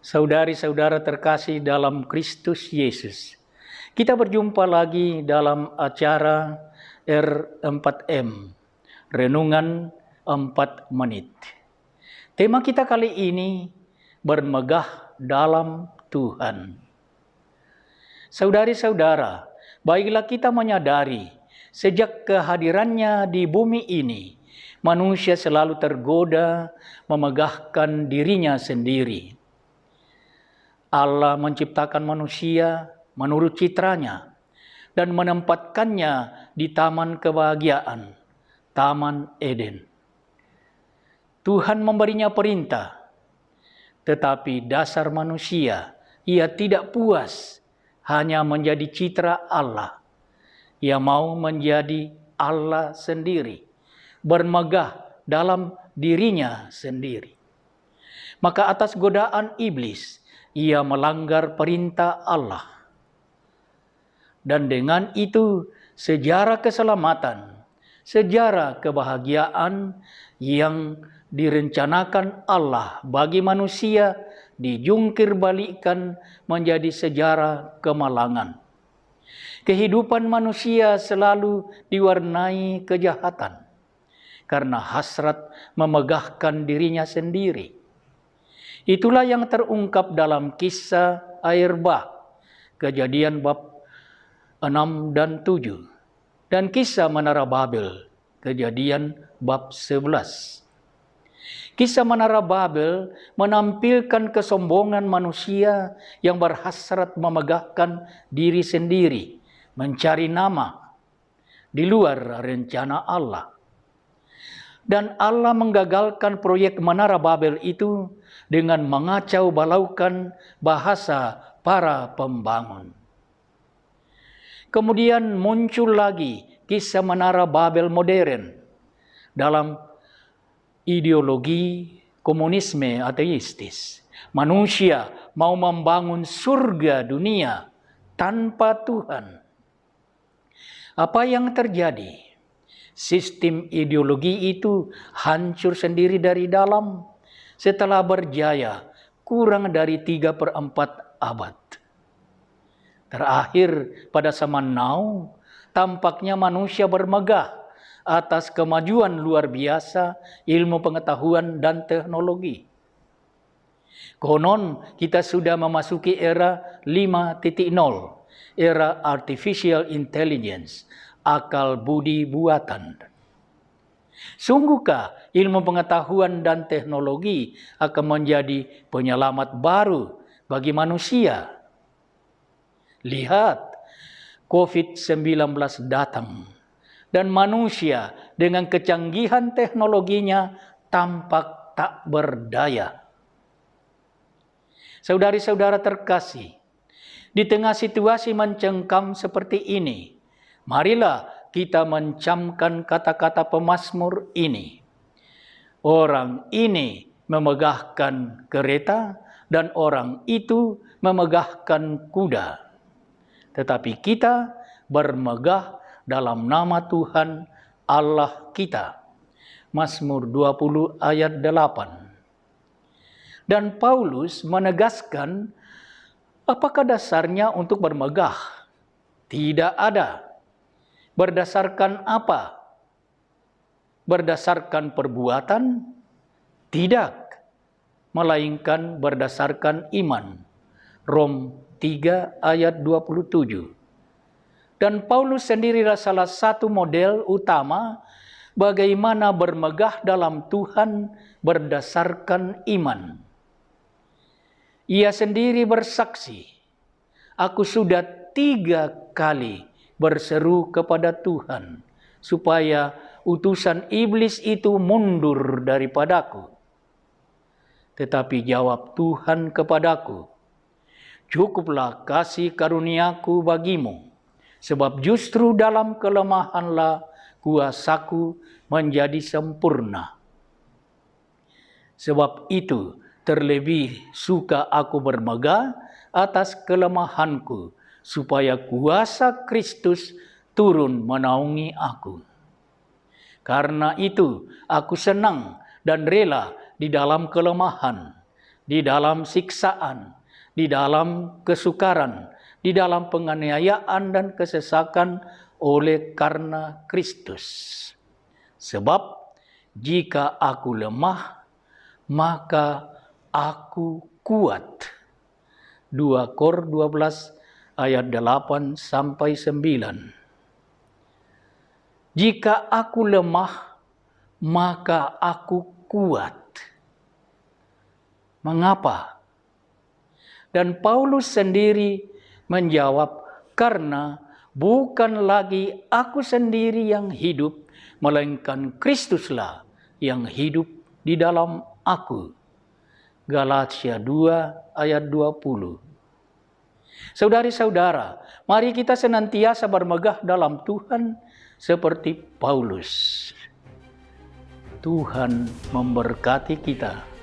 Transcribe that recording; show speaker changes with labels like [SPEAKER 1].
[SPEAKER 1] Saudari-saudara terkasih dalam Kristus Yesus, kita berjumpa lagi dalam acara R4M, Renungan 4 Menit. Tema kita kali ini, bermegah dalam Tuhan. Saudari-saudara, baiklah kita menyadari, sejak kehadirannya di bumi ini, manusia selalu tergoda memegahkan dirinya sendiri. Allah menciptakan manusia menurut citranya dan menempatkannya di taman kebahagiaan, Taman Eden. Tuhan memberinya perintah, tetapi dasar manusia, ia tidak puas hanya menjadi citra Allah. Ia mau menjadi Allah sendiri, bermegah dalam dirinya sendiri. Maka atas godaan iblis, ia melanggar perintah Allah. Dan dengan itu, sejarah keselamatan, sejarah kebahagiaan yang direncanakan Allah bagi manusia dijungkir balikkan menjadi sejarah kemalangan. Kehidupan manusia selalu diwarnai kejahatan karena hasrat memegahkan dirinya sendiri. Itulah yang terungkap dalam kisah air bah, Kejadian bab 6 dan 7, dan kisah Menara Babel, Kejadian bab 11. Kisah Menara Babel menampilkan kesombongan manusia yang berhasrat memegahkan diri sendiri, mencari nama di luar rencana Allah. Dan Allah menggagalkan proyek Menara Babel itu dengan mengacau balaukan bahasa para pembangun. Kemudian muncul lagi kisah Menara Babel modern dalam ideologi komunisme ateistis. Manusia mau membangun surga dunia tanpa Tuhan. Apa yang terjadi? Sistem ideologi itu hancur sendiri dari dalam setelah berjaya kurang dari 3/4 abad. Terakhir pada zaman now, tampaknya manusia bermegah atas kemajuan luar biasa ilmu pengetahuan dan teknologi. Konon kita sudah memasuki era 5.0, era artificial intelligence, akal budi buatan. Sungguhkah ilmu pengetahuan dan teknologi akan menjadi penyelamat baru bagi manusia? Lihat, COVID-19 datang dan manusia dengan kecanggihan teknologinya tampak tak berdaya. Saudari-saudara terkasih, di tengah situasi mencengkam seperti ini, marilah kita mencamkan kata-kata pemazmur ini. Orang ini memegahkan kereta dan orang itu memegahkan kuda. Tetapi kita bermegah dalam nama Tuhan Allah kita. Mazmur 20 ayat 8. Dan Paulus menegaskan, apakah dasarnya untuk bermegah? Tidak ada. Berdasarkan apa? Berdasarkan perbuatan? Tidak. Melainkan berdasarkan iman. Rom 3 ayat 27. Dan Paulus sendirilah salah satu model utama bagaimana bermegah dalam Tuhan berdasarkan iman. Ia sendiri bersaksi, aku sudah 3 kali berseru kepada Tuhan supaya utusan iblis itu mundur daripadaku. Tetapi jawab Tuhan kepadaku, cukuplah kasih karuniaku bagimu, sebab justru dalam kelemahanlah kuasaku menjadi sempurna. Sebab itu terlebih suka aku bermegah atas kelemahanku, supaya kuasa Kristus turun menaungi aku. Karena itu aku senang dan rela di dalam kelemahan, di dalam siksaan, di dalam kesukaran, di dalam penganiayaan dan kesesakan oleh karena Kristus. Sebab jika aku lemah, maka aku kuat. 2 Kor 12 ayat 8 sampai 9. Jika aku lemah, maka aku kuat. Mengapa? Dan Paulus sendiri menjawab, karena bukan lagi aku sendiri yang hidup, melainkan Kristuslah yang hidup di dalam aku. Galatia 2 ayat 20. Saudari-saudara, mari kita senantiasa bermegah dalam Tuhan seperti Paulus. Tuhan memberkati kita.